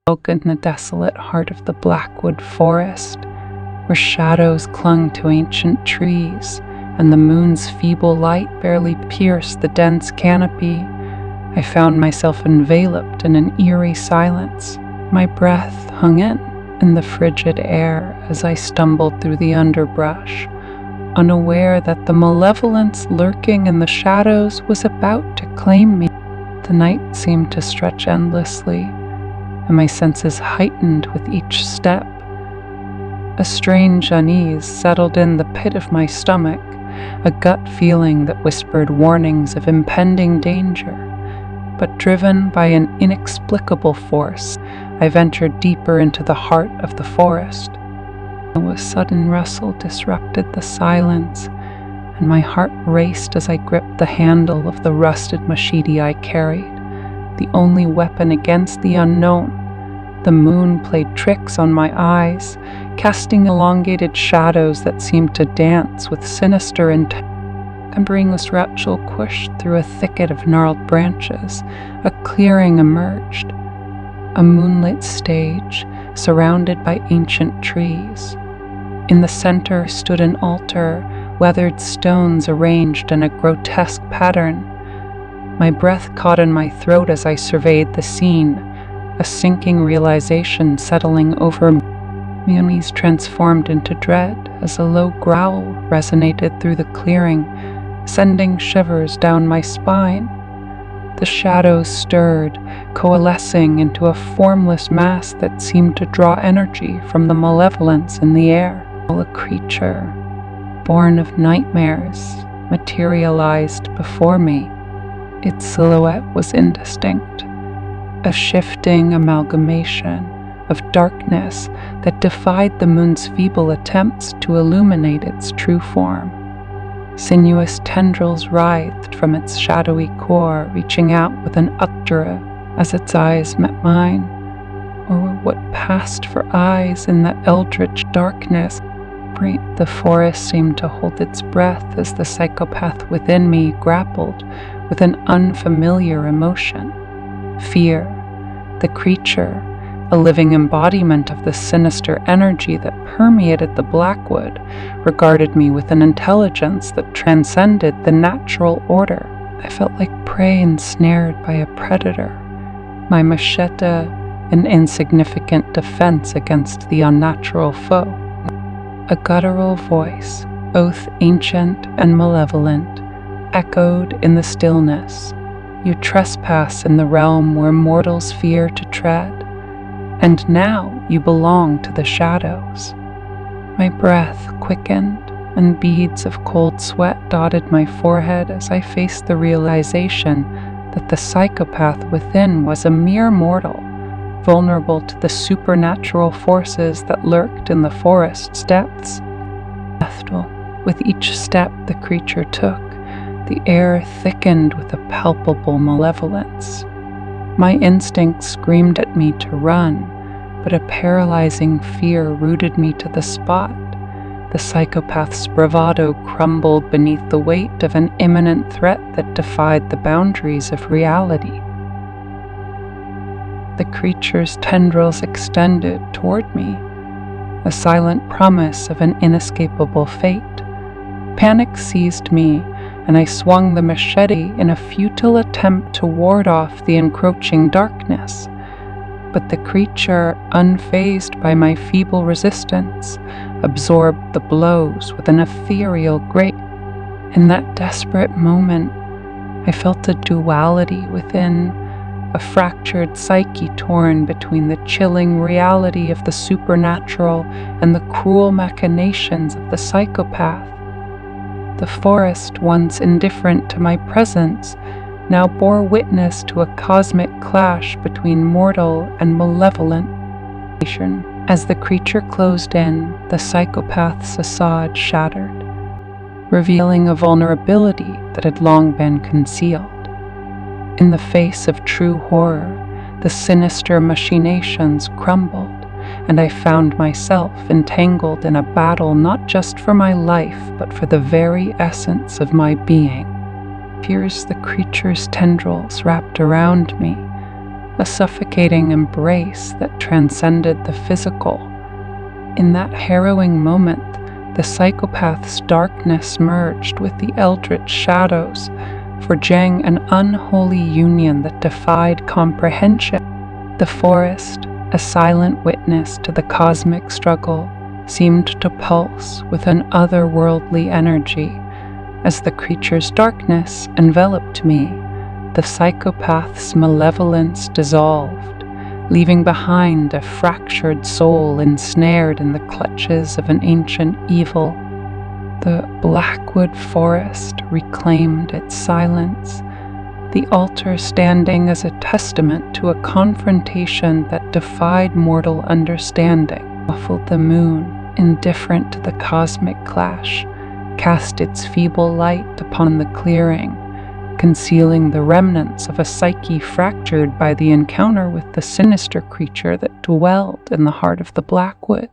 Spoke in the desolate heart of the Blackwood Forest, where shadows clung to ancient trees, and the moon's feeble light barely pierced the dense canopy. I found myself enveloped in an eerie silence. My breath hung in the frigid air as I stumbled through the underbrush, unaware that the malevolence lurking in the shadows was about to claim me. The night seemed to stretch endlessly, and my senses heightened with each step. A strange unease settled in the pit of my stomach, a gut feeling that whispered warnings of impending danger. But driven by an inexplicable force, I ventured deeper into the heart of the forest. A sudden rustle disrupted the silence, and my heart raced as I gripped the handle of the rusted machete I carried, the only weapon against the unknown. The moon played tricks on my eyes, casting elongated shadows that seemed to dance with sinister intent. A brainless Rachel pushed through a thicket of gnarled branches. A clearing emerged, a moonlit stage surrounded by ancient trees. In the center stood an altar, weathered stones arranged in a grotesque pattern. My breath caught in my throat as I surveyed the scene, a sinking realization settling over me. My unease transformed into dread as a low growl resonated through the clearing, sending shivers down my spine. The shadows stirred, coalescing into a formless mass that seemed to draw energy from the malevolence in the air. A creature, born of nightmares, materialized before me. Its silhouette was indistinct, a shifting amalgamation of darkness that defied the moon's feeble attempts to illuminate its true form. Sinuous tendrils writhed from its shadowy core, reaching out with an utterance as its eyes met mine. Or what passed for eyes in that eldritch darkness? The forest seemed to hold its breath as the psychopath within me grappled with an unfamiliar emotion. Fear. The creature, a living embodiment of the sinister energy that permeated the Blackwood, regarded me with an intelligence that transcended the natural order. I felt like prey ensnared by a predator, my machete an insignificant defense against the unnatural foe. A guttural voice, both ancient and malevolent, echoed in the stillness. You trespass in the realm where mortals fear to tread, and now you belong to the shadows. My breath quickened, and beads of cold sweat dotted my forehead as I faced the realization that the psychopath within was a mere mortal, vulnerable to the supernatural forces that lurked in the forest's depths. With each step the creature took, the air thickened with a palpable malevolence. My instincts screamed at me to run, but a paralyzing fear rooted me to the spot. The psychopath's bravado crumbled beneath the weight of an imminent threat that defied the boundaries of reality. The creature's tendrils extended toward me, a silent promise of an inescapable fate. Panic seized me, and I swung the machete in a futile attempt to ward off the encroaching darkness. But the creature, unfazed by my feeble resistance, absorbed the blows with an ethereal grace. In that desperate moment, I felt a duality within, a fractured psyche torn between the chilling reality of the supernatural and the cruel machinations of the psychopath. The forest, once indifferent to my presence, now bore witness to a cosmic clash between mortal and malevolent. As the creature closed in, the psychopath's facade shattered, revealing a vulnerability that had long been concealed. In the face of true horror, the sinister machinations crumbled, and I found myself entangled in a battle not just for my life, but for the very essence of my being. Here's the creature's tendrils wrapped around me, a suffocating embrace that transcended the physical. In that harrowing moment, the psychopath's darkness merged with the eldritch shadows, forging an unholy union that defied comprehension. The forest, a silent witness to the cosmic struggle, seemed to pulse with an otherworldly energy. As the creature's darkness enveloped me, the psychopath's malevolence dissolved, leaving behind a fractured soul ensnared in the clutches of an ancient evil. The Blackwood Forest reclaimed its silence, the altar standing as a testament to a confrontation that defied mortal understanding. Muffled the moon, indifferent to the cosmic clash, cast its feeble light upon the clearing, concealing the remnants of a psyche fractured by the encounter with the sinister creature that dwelled in the heart of the Blackwood.